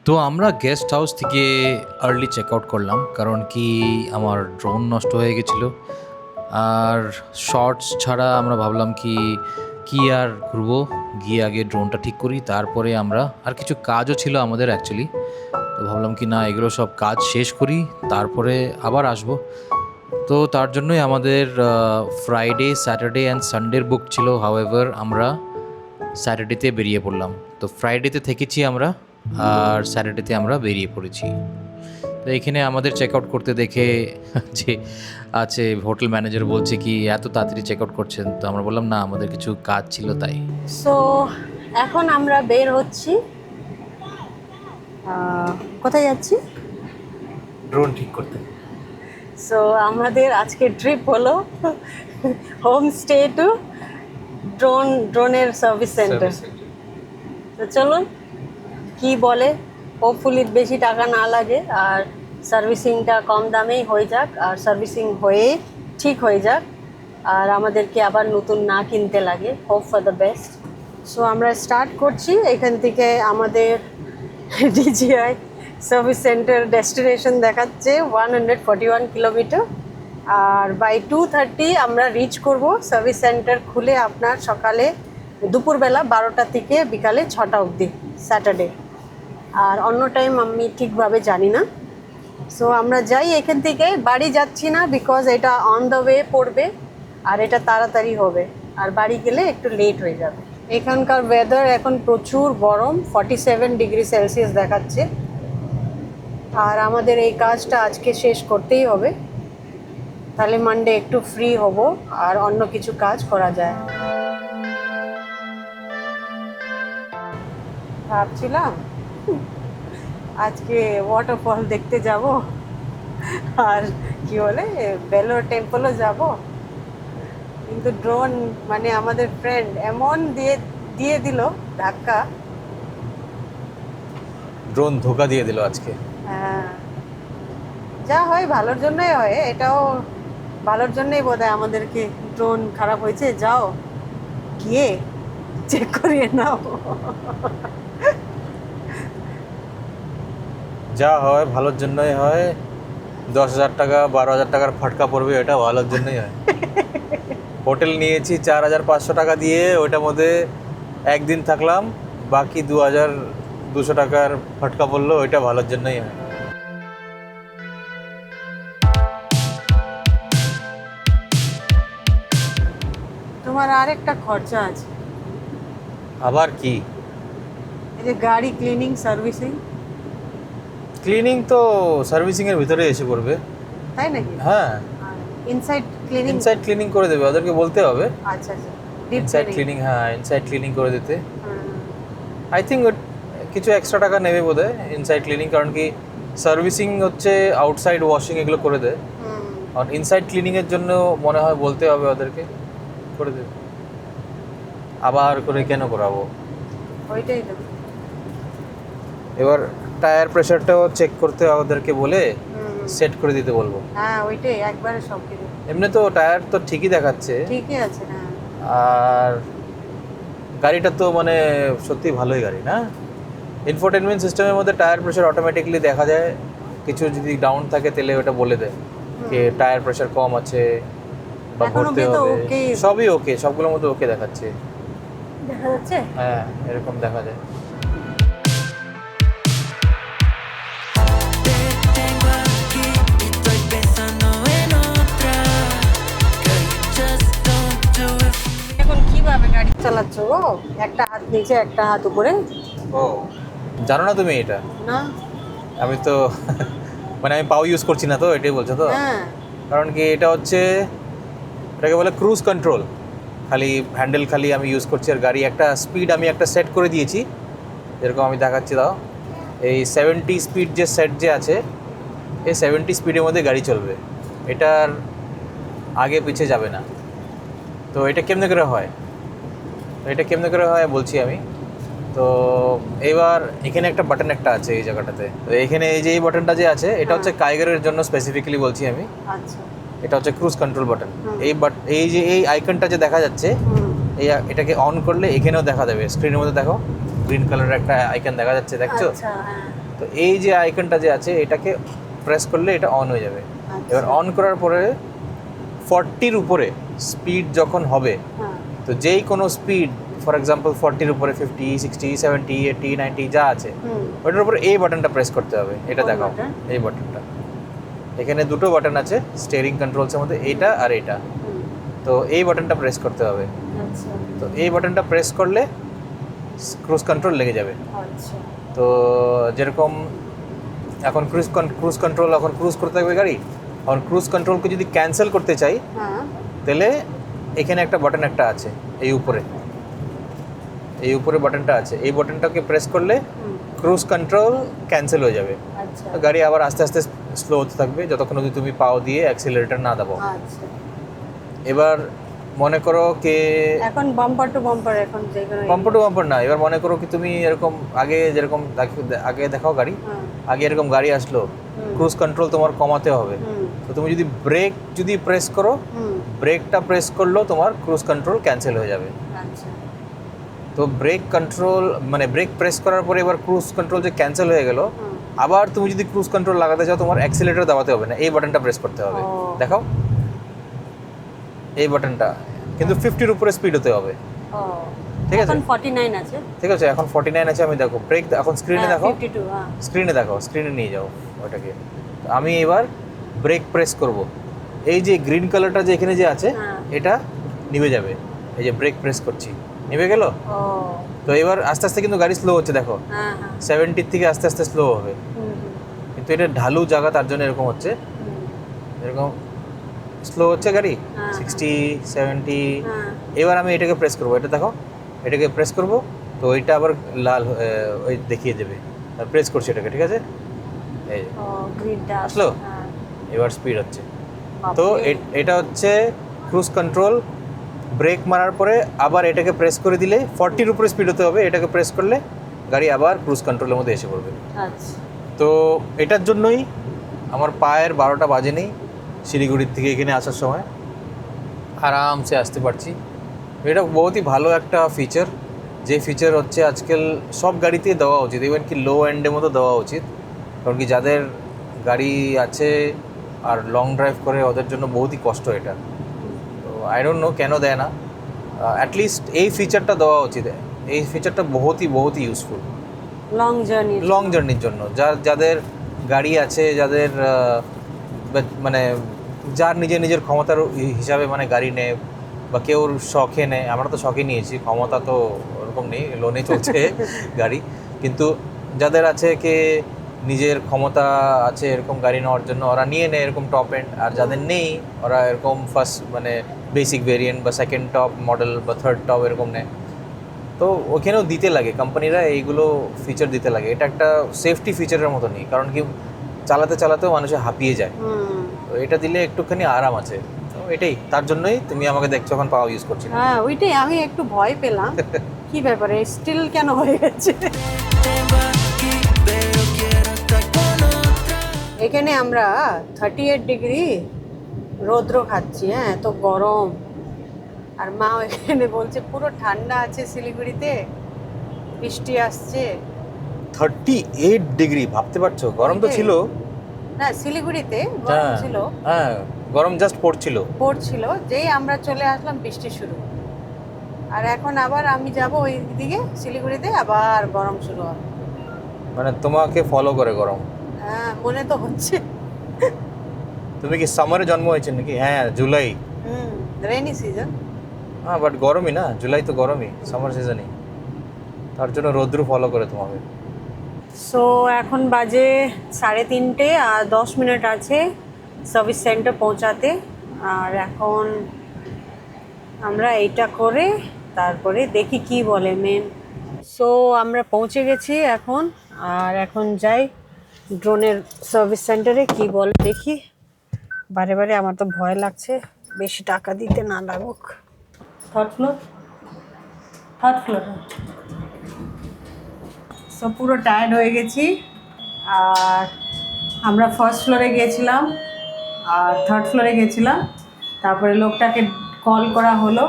তো আমরা guest house থেকে আর্লি চেক আউট করলাম, কারণ কি আমার ড্রোন নষ্ট হয়ে গেছিলো। আর শর্টস ছাড়া আমরা ভাবলাম কি আর ঘুরবো, গিয়ে আগে ড্রোনটা ঠিক করি, তারপরে আমরা আর কিছু কাজও ছিল আমাদের অ্যাকচুয়ালি। তো ভাবলাম কি না, এগুলো সব কাজ শেষ করি, তারপরে আবার আসবো। তো তার জন্যই আমাদের ফ্রাইডে, স্যাটারডে অ্যান্ড সানডের বুক ছিল। হাউএভার আমরা স্যাটারডেতে বেরিয়ে পড়লাম। তো ফ্রাইডেতে থেকেছি আমরা, আর স্যাটারডেতে আমরা বেরিয়ে পড়েছি। তো এখানে আমাদের চেক আউট করতে দেখে যে আছে হোটেল ম্যানেজার বলছে কি এত তাড়াতাড়ি চেক আউট করছেন। তো আমরা বললাম না, আমাদের কিছু কাজ ছিল তাই। সো এখন আমরা বের হচ্ছি। কোথায় যাচ্ছি? ড্রোন ঠিক করতে। সো আমাদের আজকে ট্রিপ হলো হোমস্টে টু ড্রোনের সার্ভিস সেন্টার। তো চলুন কি বলে, হোপফুলি বেশি টাকা না লাগে আর সার্ভিসিংটা কম দামেই হয়ে যাক, আর সার্ভিসিং হয়ে ঠিক হয়ে যাক, আর আমাদেরকে আবার নতুন না কিনতে লাগে। Hope for the best. So আমরা স্টার্ট করছি এখান থেকে। আমাদের ডিজিআই সার্ভিস সেন্টার ডেস্টিনেশন দেখাচ্ছে 141 কিলোমিটার, আর বাই 2:30 আমরা রিচ করব। সার্ভিস সেন্টার খুলে আপনার সকালে দুপুরবেলা 12টা থেকে বিকালে 6টা অবধি স্যাটারডে, আর অন্য টাইম আমি ঠিকভাবে জানি না। সো আমরা যাই এখান থেকে। বাড়ি যাচ্ছি না, বিকজ এটা অন দ্য ওয়ে পড়বে আর এটা তাড়াতাড়ি হবে, আর বাড়ি গেলে একটু লেট হয়ে যাবে। এখানকার ওয়েদার এখন প্রচুর গরম, 47 ডিগ্রি সেলসিয়াস দেখাচ্ছে, আর আমাদের এই কাজটা আজকে শেষ করতেই হবে, তাহলে মানডে একটু ফ্রি হব আর অন্য কিছু কাজ করা যায়। ভাবছিলাম আজকে ওয়াটারফল দেখতে যাব, আর কি বলে বেলোর টেম্পলও যাব, কিন্তু ড্রোন মানে আমাদের ফ্রেন্ড এমন দিয়ে দিল ধাক্কা। ড্রোন ধোকা দিয়ে দিল আজকে। হ্যাঁ, যা হয় ভালোর জন্যই হয়, এটাও ভালোর জন্যই বোধহয় আমাদেরকে ড্রোন খারাপ হয়েছে, যাও গিয়ে চেক করিয়ে নাও। যা হয় ভালোর জন্যই হয়। 10,000 টাকা 12,000 টাকার ফাটকা পড়বে, এটা ভালোর জন্যই হয়। হোটেল নিয়েছি 4,500 টাকা দিয়ে, ওইটার মধ্যে একদিন থাকলাম, বাকি 2,200 টাকার ফাটকা পড়লো, ওইটা ভালোর জন্যই হয়। তোমার আরেকটা খরচা আছে, আবার কি? এই যে গাড়ি ক্লিনিং সার্ভিসিং। ক্লিনিং তো সার্ভিসিংয়ের ভিতরে এসে পড়বে। তাই নাকি? হ্যাঁ, ইনসাইড ক্লিনিং। ইনসাইড ক্লিনিং করে দেবে, ওদেরকে বলতে হবে। আচ্ছা আচ্ছা, ডিপ ইনসাইড ক্লিনিং, হ্যাঁ ইনসাইড ক্লিনিং করে দিতে। আই থিঙ্ক কিছু এক্সট্রা টাকা নেবে বোধহয় ইনসাইড ক্লিনিং, কারণ কি সার্ভিসিং হচ্ছে আউটসাইড ওয়াশিং এগুলো করে দেয়, আর ইনসাইড ক্লিনিংয়ের জন্য মনে হয় বলতে হবে ওদেরকে, করে দেবে। আবার করে কেন করাবো? ওইটাই তো। এবার টায়ার প্রেশারটাও চেক করতে ওদেরকে বলে সেট করে দিতে বলবো। হ্যাঁ ওইটাই, একবারে সব কিছু এমনি তো টায়ার তো ঠিকই দেখাচ্ছে, ঠিকই আছে। হ্যাঁ, আর গাড়িটা তো মানে সত্যি ভালোই গাড়ি না। ইনফোটেনমেন্ট সিস্টেমের মধ্যে টায়ার প্রেশার অটোমেটিকলি দেখা যায়, কিছু যদি ডাউন থাকে তাহলে ওটা বলে দেয় যে টায়ার প্রেশার কম আছে বা এখনো ভরতে কিন্তু হবে। okay। সবই ওকে, সবগুলোর মধ্যে ওকে দেখাচ্ছে। দেখা যাচ্ছে। হ্যাঁ এরকম দেখা যায়। Tengo aquí y estoy pensando en otra. Girl, you just don't do it. এখন কিভাবে গাড়ি চালাচ্ছ গো? একটা হাত নিচে একটা হাত উপরে? ও জানো না তুমি এটা? না। আমি তো মানে আমি পাও ইউজ করছি না, তো এটাই বলছো তো? হ্যাঁ, কারণ কি এটা হচ্ছে, এটাকে বলে ক্রুজ কন্ট্রোল। খালি হ্যান্ডেল খালি আমি ইউজ করছি, আর গাড়ি একটা স্পিড আমি একটা সেট করে দিয়েছি, যেরকম আমি দেখাচ্ছি দাও। এই 70 স্পিড যে সেট যে আছে, এই 70 স্পিডের মধ্যে গাড়ি চলবে, এটার আগে পিছিয়ে যাবে না। তো এটা কেমনে করে হয়, বলছি আমি। তো এবার এখানে একটা বাটন একটা আছে এই জায়গাটাতে, তো এখানে এই যে এই বাটনটা যে আছে, এটা হচ্ছে কাইগারের জন্য স্পেসিফিক্যালি বলছি আমি। আচ্ছা। এটা হচ্ছে ক্রুজ কন্ট্রোল বাটন। এই যে এই আইকনটা যে দেখা যাচ্ছে, এটাকে অন করলে এখানেও দেখা দেবে, স্ক্রিনের মধ্যে দেখো গ্রিন কালারের একটা আইকন দেখা যাচ্ছে, দেখছো? আচ্ছা, হ্যাঁ। তো এই যে আইকনটা যে আছে এটাকে প্রেস করলে এটা অন হয়ে যাবে। আচ্ছা। এবার অন করার পরে 40-র উপরে স্পিড যখন হবে, হ্যাঁ তো যেই কোনো স্পিড ফর এক্সাম্পল 40-র উপরে 50, 60, 70, 80, 90 যা আছে হুম ওটার উপরে এই বাটনটা প্রেস করতে হবে। এটা কোন দেখাও, button? এই বাটনটা। এখানে দুটো বাটন আছে স্টিয়ারিং কন্ট্রোলসের মধ্যে, এইটা আর এইটা। হুম তো এই বাটনটা প্রেস করতে হবে। আচ্ছা তো এই বাটনটা প্রেস করলে ক্রুজ কন্ট্রোল লেগে যাবে। আচ্ছা তো যেরকম এখন ক্রুজ কন্ট্রোল এখন ক্রুজ করতে থাকবে গাড়ি, এখন ক্রুজ কন্ট্রোলকে যদি ক্যান্সেল করতে চাই হ্যাঁ তাহলে এখানে একটা বাটন একটা আছে এই উপরে, এই উপরে বাটনটা আছে, এই বাটনটাকে প্রেস করলে হুম ক্রুজ কন্ট্রোল ক্যান্সেল হয়ে যাবে। আচ্ছা তো গাড়ি আবার আস্তে আস্তে স্লো হতে থাকবে যতক্ষণ অবধি তুমি পাও দিয়ে অ্যাক্সিলারেটর না দাবাও। আচ্ছা এবার মনে করো কে এখন বাম্পার টু বাম্পার, এখন যেগুলো বাম্পার টু বাম্পার না, এবার মনে করো কি তুমি এরকম আগে যেরকম আগে দেখাও গাড়ি, হ্যাঁ আগে এরকম গাড়ি আসলো, হুম। ক্রুজ কন্ট্রোল তোমার কমাতে হবে। হুম তো তুমি যদি ব্রেক যদি প্রেস করো, হুম ব্রেকটা প্রেস করলেও তোমার ক্রুজ কন্ট্রোল ক্যান্সেল হয়ে যাবে। আচ্ছা তো ব্রেক কন্ট্রোল মানে ব্রেক প্রেস করার পরে এবার ক্রুজ কন্ট্রোল যে ক্যান্সেল হয়ে গেল, হুম আবার তুমি যদি ক্রুজ কন্ট্রোল লাগাতে চাও তোমার অ্যাক্সিলারেটর দাবাতে হবে না, এই বাটনটা প্রেস করতে হবে। ও। দেখাও এই বাটনটা, কিন্তু 50-র উপরে স্পিড হতে হবে। ও ঠিক আছে। এখন 49 আছে। ঠিক আছে, এখন 49 আছে। আমি দেখো ব্রেক এখন স্ক্রিনে হ্যাঁ, দেখো, 52 হ্যাঁ স্ক্রিনে দেখো, স্ক্রিনে নিয়ে যাও ওটাকে। তো আমি এবার ব্রেক প্রেস করব, এই যে গ্রিন কালারটা যে এখানে যে আছে হ্যাঁ। এটা নিভে যাবে। এই যে ব্রেক প্রেস করছি, নিভে গেল। ও তো এবার আস্তে আস্তে কিন্তু গাড়ি স্লো হচ্ছে, দেখো হ্যাঁ হ্যাঁ 70 থেকে আস্তে আস্তে স্লো হবে। হুম কিন্তু এটা ঢালু জায়গা তার জন্য এরকম হচ্ছে, হুম এরকম স্লো হচ্ছে গাড়ি হ্যাঁ। 60, 70। হ্যাঁ এবার আমি এটাকে প্রেস করবো, এটা দেখো এটাকে প্রেস করব, তো এটা আবার লাল ওই দেখিয়ে দেবে। প্রেস করছি এটাকে, ঠিক আছে। এই যে, ও গ্রিনটা আসলো? হ্যাঁ এবার স্পিড হচ্ছে। বাপরে। তো এটা হচ্ছে ক্রুজ কন্ট্রোল। ব্রেক মারার পরে আবার এটাকে প্রেস করে দিলে 40-র উপরে স্পিড হতে হবে, এটাকে প্রেস করলে গাড়ি আবার ক্রুজ কন্ট্রোলের মধ্যে এসে পড়বে। আচ্ছা তো এটার জন্যই আমার পায়ের 12টা বাজেনি শিলিগুড়ির থেকে এখানে আসার সময়, আরামসে আসতে পারছি। এটা বহুতই ভালো একটা ফিচার, যে ফিচার হচ্ছে আজকাল সব গাড়িতেই দেওয়া উচিত, ইভেন কি লো এন্ডের মতো দেওয়া উচিত। কারণ কি যাদের গাড়ি আছে আর লং ড্রাইভ করে ওদের জন্য বহুতই কষ্ট এটা। তো আই ডোন্ট নো কেন দেয় না, অ্যাটলিস্ট এই ফিচারটা দেওয়া উচিত। এই ফিচারটা বহুতই ইউজফুল লং জার্নি। লং জার্নির জন্য। যাদের গাড়ি আছে, যাদের মানে যার নিজের ক্ষমতার হিসাবে মানে গাড়ি নেয়, বা কেউ শখে নেয়, আমরা তো শখে নিয়েছি, ক্ষমতা তো ওরকম নেই, লোনে চলছে গাড়ি। কিন্তু যাদের আছে কে নিজের ক্ষমতা আছে এরকম গাড়ি নেওয়ার জন্য, ওরা নিয়ে নেয় এরকম টপ এন্ড। আর যাদের নেই ওরা এরকম ফার্স্ট মানে বেসিক ভেরিয়েন্ট বা সেকেন্ড টপ মডেল বা থার্ড টপ এরকম নেয়। তো ওখানেও দিতে লাগে, কোম্পানিরা এইগুলো ফিচার দিতে লাগে। এটা একটা সেফটি ফিচারের মতো নেই, কারণ কি চালাতেও মানুষে হাঁপিয়ে যায়। হুম তো এটা দিলে একটুখানি আরাম আছে। তো এটাই, তার জন্যই তুমি আমাকে দেখছো এখন পাওয়া ইউজ করছি না। হ্যাঁ ওইটাই আমি একটু ভয় পেলাম, কি ব্যাপারে স্টিল কেন হয়ে গেছে। Tengo aquí, pero quiero estar con otra. এখানে আমরা 38 ডিগ্রি রৌদ্র খাচ্ছি, হ্যাঁ এত গরম। আর মা এখানে বলছে পুরো ঠান্ডা আছে শিলিগুড়িতে, বৃষ্টি আসছে। 38 ডিগ্রি, ভাবতে পারছো? গরম তো ওইটাই। ছিল। না শিলিগুড়িতে গরম হ্যাঁ ছিল, হ্যাঁ, গরম জাস্ট পড়ছিল। পড়ছিল, যেই আমরা চলে আসলাম বৃষ্টি শুরু। আর এখন আবার আমি যাব ওই দিকে শিলিগুড়িতে, আবার গরম শুরু হবে। মানে তোমাকে ফলো করে গরম। হ্যাঁ মনে তো হচ্ছে। তুমি কি সামারে জন্ম হয়েছে নাকি? হ্যাঁ জুলাই। Rainy season. হ্যাঁ বাট গরমই না, জুলাই তো গরমই, সামার সিজনই। তার জন্য রৌদ্র ফলো করে তোমাকে। সো এখন বাজে 3:30 আর 10 মিনিট আছে সার্ভিস সেন্টার পৌঁছাতে। আর এখন আমরা এইটা করে তারপরে দেখি কি বলে মেন। সো আমরা পৌঁছে গেছি এখন, আর এখন যাই ড্রোনের সার্ভিস সেন্টারে, কি বলে দেখি। বারে আমার তো ভয় লাগছে, বেশি টাকা দিতে না লাগুক। Third floor. সো পুরো টায়ার্ড হয়ে গেছি। আর আমরা ফার্স্ট ফ্লোরে গিয়েছিলাম আর থার্ড ফ্লোরে গেছিলাম, তারপরে লোকটাকে কল করা হলো,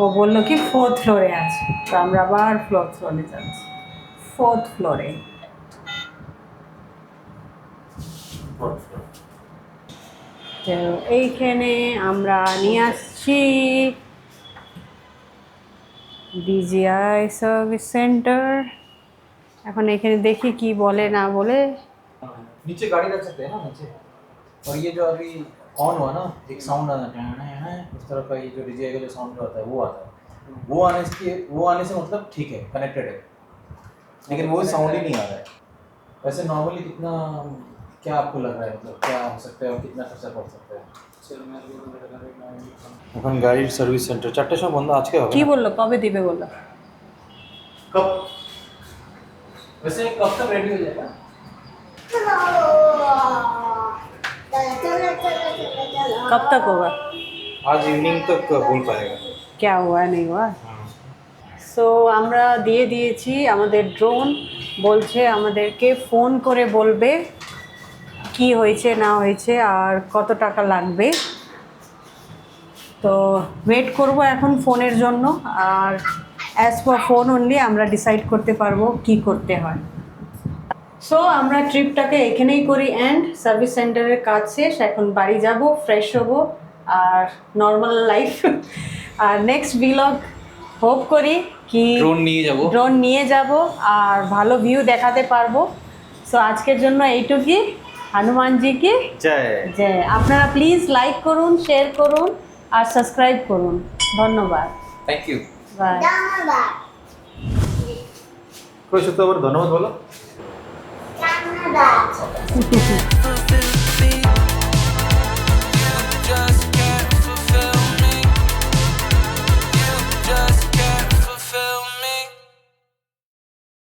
ও বললো কি 4th ফ্লোরে আছে। তো আমরা আবার ফ্লোরে যাচ্ছি, 4th ফ্লোরে। তো এইখানে আমরা নিয়ে আসছি DJI সার্ভিস সেন্টার। এখন এখানে দেখি কি বলে না বলে। नीचे गाड़ी रख सकते हैं ना नीचे, और ये जो अभी ऑन हुआ ना एक साउंड आता है इस तरह का, ये जो डीजे का जो साउंड आता है वो आता है, वो आने से मतलब ठीक है कनेक्टेड है, लेकिन वो साउंड ही नहीं आ रहा है। वैसे नॉर्मली कितना क्या आपको लग रहा है, मतलब क्या हो सकता है और कितना खर्चा पड़ सकता है? এখন গাড়ির সার্ভিস সেন্টার 4টার সময় বন্ধ আজকে হবে কি বললো কবে দিবে বললো? कब वैसे कब तक रेडी हो जाएगा? कब तक होगा? आज इवनिंग तक बोल पाएगा। क्या हुआ नहीं हुआ? সো আমরা দিয়ে দিয়েছি আমাদের ড্রোন। বলছে আমাদেরকে ফোন করে বলবে কি হয়েছে না হয়েছে আর কত টাকা লাগবে। তো ওয়েট করব এখন ফোনের জন্য, আর অ্যাজ পার ফোন অনলি আমরা ডিসাইড করতে পারবো কি করতে হয়। সো আমরা ট্রিপটাকে এখানেই করি এন্ড। সার্ভিস সেন্টারের কাজ শেষ, এখন বাড়ি যাব, ফ্রেশ হব আর নর্মাল লাইফ। আর নেক্সট ভিলগ হোপ করি কি ড্রোন নিয়ে যাব আর ভালো ভিউ দেখাতে পারবো। সো আজকের জন্য এইটুকুই। হনুমানজি কি জয় জয়। আপনারা প্লিজ লাইক করুন, শেয়ার করুন আর সাবস্ক্রাইব করুন। ধন্যবাদ। Thank you. বাই। কই সত্য আবার ধন্যবাদ বলো। fulfill